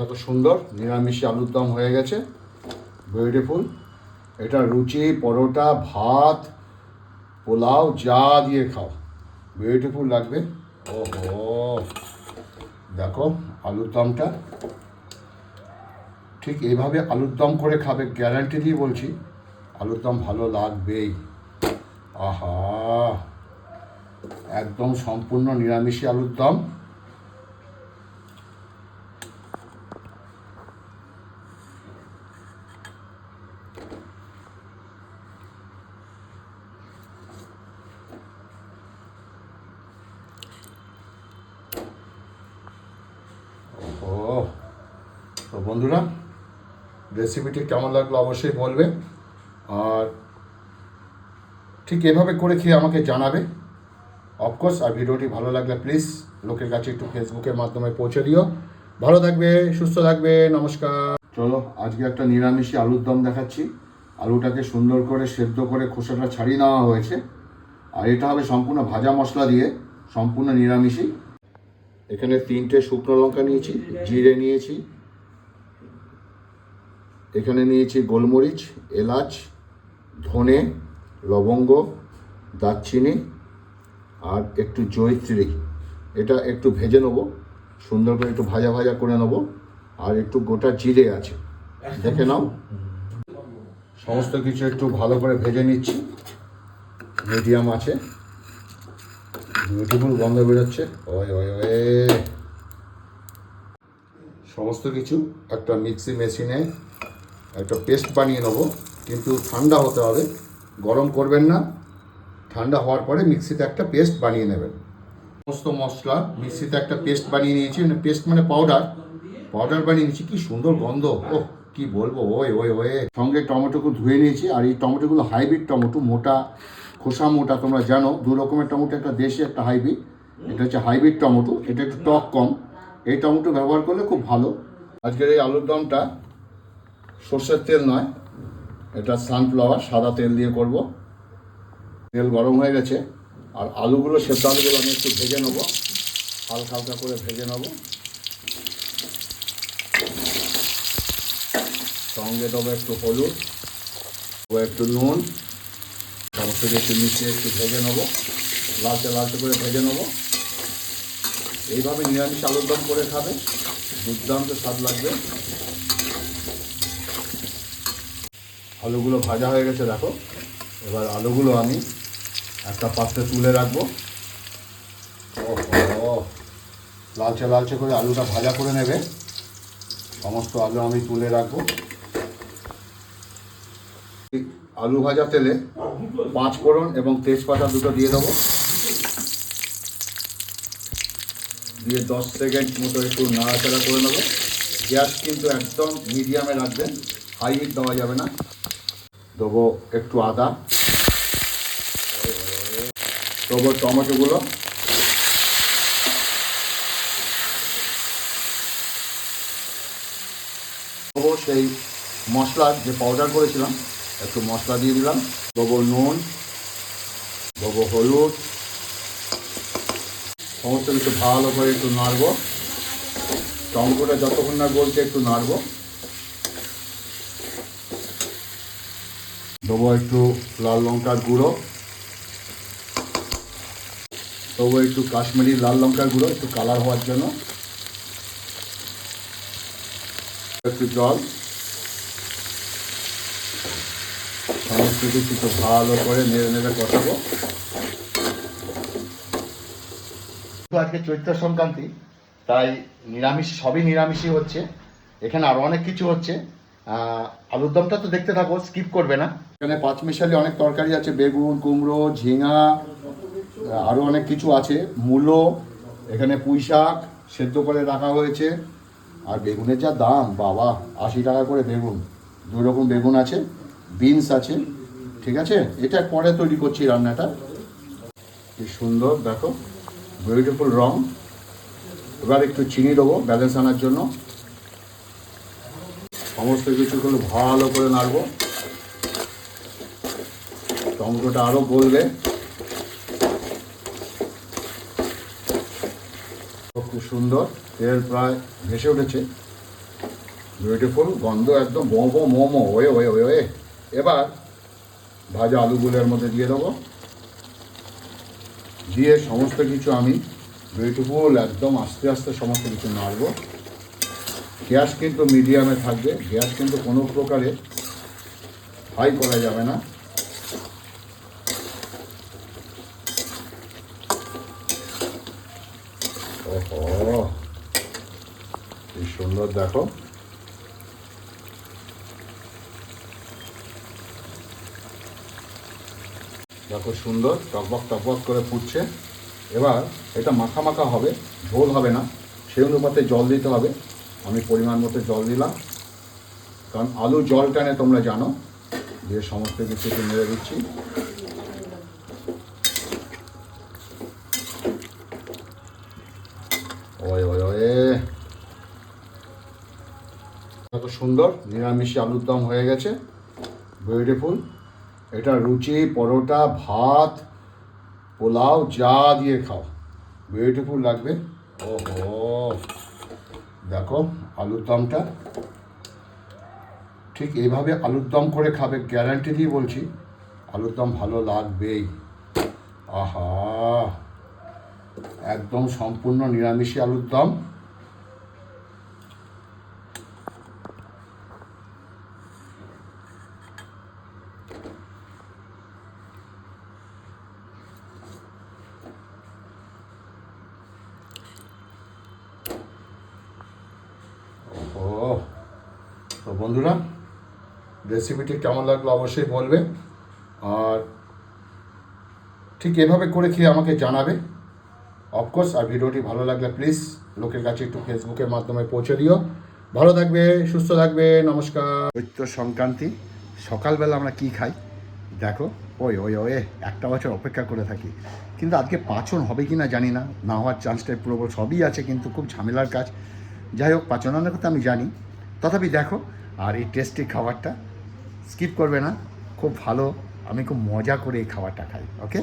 কত সুন্দর নিরামিষি আলুর দম হয়ে গেছে, বিউটিফুল। এটা লুচি, পরোটা, ভাত, পোলাও যা দিয়ে খাও বিউটিফুল লাগবে। ওহো, দেখো আলুর দমটা ঠিক এইভাবে আলুর দম করে খাবে, গ্যারান্টি দিয়ে বলছি আলুর দম ভালো লাগবেই। আহা, একদম সম্পূর্ণ নিরামিষি আলুর দম। ও তো বন্ধুরা, রেসিপিটি কেমন লাগলো অবশ্যই বলবে, আর ঠিক এভাবে করে খেয়ে আমাকে জানাবে অফকোর্স। আর ভিডিওটি ভালো লাগলে প্লিজ লোকের কাছে একটু ফেসবুকের মাধ্যমে পৌঁছে দিও। ভালো থাকবে, সুস্থ থাকবে, নমস্কার। চলো আজকে একটা নিরামিষি আলুর দম দেখাচ্ছি। আলুটাকে সুন্দর করে সেদ্ধ করে খোসাটা ছাড়িয়ে নেওয়া হয়েছে, আর এটা হবে সম্পূর্ণ ভাজা মশলা দিয়ে, সম্পূর্ণ নিরামিষি। এখানে 3টে শুকনো লঙ্কা নিয়েছি, জিরে নিয়েছি, এখানে নিয়েছি গোলমরিচ, এলাচ, ধনে, লবঙ্গ, দারচিনি আর একটু জয়িত্রী। এটা একটু ভেজে নেবো, সুন্দর করে একটু ভাজা ভাজা করে নেবো। আর একটু গোটা জিরে আছে, দেখে নাও। সমস্ত কিছু একটু ভালো করে ভেজে নিচ্ছি, মিডিয়াম আছে। বিউটিফুল গন্ধ বেরোচ্ছে। ওই ওই ওয়ে, সমস্ত কিছু একটা মিক্সি মেশিনে একটা পেস্ট বানিয়ে নেবো, কিন্তু ঠান্ডা হতে হবে, গরম করবেন না। ঠান্ডা হওয়ার পরে মিক্সিতে একটা পেস্ট বানিয়ে নেবেন। সমস্ত মশলা মিক্সিতে একটা পেস্ট বানিয়ে নিয়েছি, মানে পেস্ট মানে পাউডার বানিয়ে নিয়েছি। কি সুন্দর গন্ধ, ওহ কি বলবো। ওই ওই ওয়ে, সঙ্গে টমেটোকে ধুয়ে নিয়েছি। আর এই টমেটোগুলো হাইব্রিড টমেটো, মোটা খোসা মোটা। তোমরা জানো 2 রকমের টমেটো, একটা দেশি একটা হাইব্রিড। এটা হচ্ছে হাইব্রিড টমেটো, এটা একটু টক কম। এই টমেটো ব্যবহার করলে খুব ভালো। আজকের এই আলুর দমটা সর্ষের তেল নয়, এটা সানফ্লাওয়ার সাদা তেল দিয়ে করব। তেল গরম হয়ে গেছে, আর আলুগুলো সেদ্ধ আলুগুলো আমি একটু ভেজে নেবো, হালকা হালকা করে ভেজে নেবো। সঙ্গে দেবো একটু হলুদ, দেবো একটু নুন, সমস্ত একটু মিশিয়ে একটু ভেজে নেবো, লালচে লালচে করে ভেজে নেবো। এইভাবে নিরামিষ আলুর দম করে খাবে, দুর্দান্ত স্বাদ লাগবে। আলুগুলো ভাজা হয়ে গেছে দেখো। এবার আলুগুলো আমি একটা পাত্রে তুলে রাখবো। ও, লালচে লালচে করে আলুটা ভাজা করে নেবে। সমস্ত আলু আমি তুলে রাখবো। আলু ভাজা তেলে 5 ফোড়ন এবং তেজপাতা দুটো দিয়ে দেবো, দিয়ে 10 সেকেন্ড মতো একটু নাড়াচাড়া করে নেবো। গ্যাস কিন্তু একদম মিডিয়ামে রাখবেন, হাই হিট দেওয়া যাবে না। দেবো একটু আদা, দেবো টমেটোগুলো, দেবো সেই মশলা যে পাউডার করেছিলাম, একটু মশলা দিয়ে দিলাম। দেবো নুন, দেবো হলুদ, সমস্ত কিছু ভালো করে একটু নাড়বো। টমেটোটা যতক্ষণ না গলছে একটু নাড়বো। দেবো একটু লাল লঙ্কার গুঁড়ো, দেবো একটু কাশ্মীরি লাল লঙ্কার গুঁড়ো, একটু কালার হওয়ার জন্য। একটু জল, সমস্ত কিছু তো ভালো করে নেড়ে নেড়ে কষাবো। আজকে চৈত্র সংক্রান্তি, তাই নিরামিষ, সবই নিরামিষই হচ্ছে। এখানে আরও অনেক কিছু হচ্ছে। আলুর দমটা তো দেখতে থাকো, স্কিপ করবে না। এখানে পাঁচমিশালি অনেক তরকারি আছে, বেগুন, কুমড়ো, ঝিঙা, আরও অনেক কিছু আছে, মূলো, এখানে পুঁই শাক সেদ্ধ করে রাখা হয়েছে। আর বেগুনের যা দাম বাবা, 80 টাকা করে বেগুন। 2 রকম বেগুন আছে, বিনস আছে, ঠিক আছে। এটা পরে তৈরি করছি রান্নাটা। কি সুন্দর দেখো, বিউটিফুল রং। এবার একটু চিনি দেবো ব্যালেন্স আনার জন্য। সমস্ত কিছুগুলো ভালো করে নাড়বো। টমেটোটা আরও গলবে। খুব সুন্দর, তেল প্রায় ভেসে উঠেছে। বিউটিফুল, গন্ধ একদম momo momo way way way way. এবার ভাজা আলুগুলোর মধ্যে দিয়ে দেবো, দিয়ে সমস্ত কিছু আমি বিউটিফুল একদম আস্তে আস্তে সমস্ত কিছু নাড়বো। গ্যাস কিন্তু মিডিয়ামে থাকবে, গ্যাস কিন্তু কোনো প্রকারে হাই করা যাবে না। ওহো, কি সুন্দর দেখো। দেখো সুন্দর টকবক টকবক করে ফুটছে। এবার এটা মাখা মাখা হবে, ঝোল হবে না, সেই অনুপাতে জল দিতে হবে। আমি পরিমাণ মতো জল দিলাম, কারণ আলু জল টানে তোমরা জানো। দিয়ে সমস্ত কিছু নেড়ে দিচ্ছি। ওয়ে ওয়ে ওয়ে, কত সুন্দর নিরামিষি আলুর দম হয়ে গেছে, বিউটিফুল। এটা রুচি, পরোটা, ভাত, পোলাও যা দিয়ে খাও বিউটিফুল লাগবে। ওহো, দেখো আলুর দমটা ঠিক এইভাবে আলুর দম করে খাবে, গ্যারান্টি দিয়ে বলছি আলুর দম ভালো লাগবেই। আহা, একদম সম্পূর্ণ নিরামিষি আলুর দম। ও, তো বন্ধুরা রেসিপিটি কেমন লাগলো অবশ্যই বলবে, আর ঠিক এভাবে করে খেয়ে আমাকে জানাবে অফকোর্স। আর ভিডিওটি ভালো লাগলে প্লিজ লোকের কাছে একটু ফেসবুকের মাধ্যমে পৌঁছে দিও। ভালো থাকবে, সুস্থ থাকবে, নমস্কার। চৈত্র সংক্রান্তি সকালবেলা আমরা কি খাই দেখো, ওই ওই ওই একটা বছর অপেক্ষা করে থাকি, কিন্তু আজকে পাচন হবে কি না জানি না, না হওয়ার চান্সটাই পুরো সবই আছে, কিন্তু খুব ঝামেলার কাজ। যাই হোক, পাচনের কথা আমি জানি, তথাপি দেখো। আর এই টেস্টি খাবারটা স্কিপ করবে না, খুব ভালো, আমি খুব মজা করে এই খাবারটা খাই। ওকে।